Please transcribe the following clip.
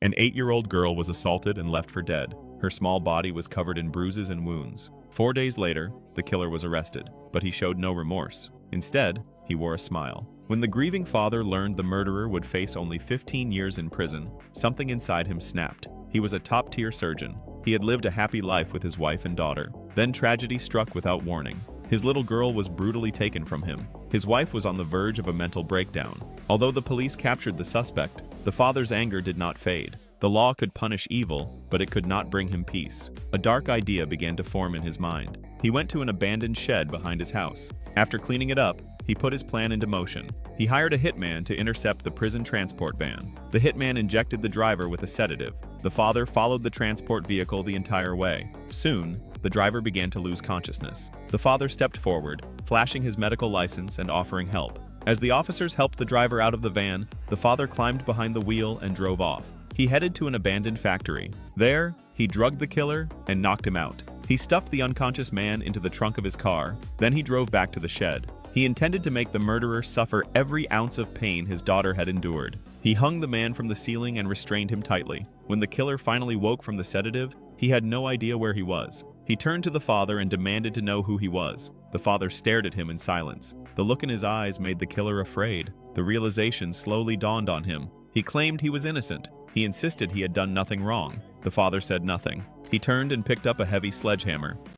An 8-year-old girl was assaulted and left for dead. Her small body was covered in bruises and wounds. 4 days later, the killer was arrested, but he showed no remorse. Instead, he wore a smile. When the grieving father learned the murderer would face only 15 years in prison, something inside him snapped. He was a top-tier surgeon. He had lived a happy life with his wife and daughter. Then tragedy struck without warning. His little girl was brutally taken from him. His wife was on the verge of a mental breakdown. Although the police captured the suspect, the father's anger did not fade. The law could punish evil, but it could not bring him peace. A dark idea began to form in his mind. He went to an abandoned shed behind his house. After cleaning it up, he put his plan into motion. He hired a hitman to intercept the prison transport van. The hitman injected the driver with a sedative. The father followed the transport vehicle the entire way. Soon, the driver began to lose consciousness. The father stepped forward, flashing his medical license and offering help. As the officers helped the driver out of the van, the father climbed behind the wheel and drove off. He headed to an abandoned factory. There, he drugged the killer and knocked him out. He stuffed the unconscious man into the trunk of his car. Then he drove back to the shed. He intended to make the murderer suffer every ounce of pain his daughter had endured. He hung the man from the ceiling and restrained him tightly. When the killer finally woke from the sedative, he had no idea where he was. He turned to the father and demanded to know who he was. The father stared at him in silence. The look in his eyes made the killer afraid. The realization slowly dawned on him. He claimed he was innocent. He insisted he had done nothing wrong. The father said nothing. He turned and picked up a heavy sledgehammer.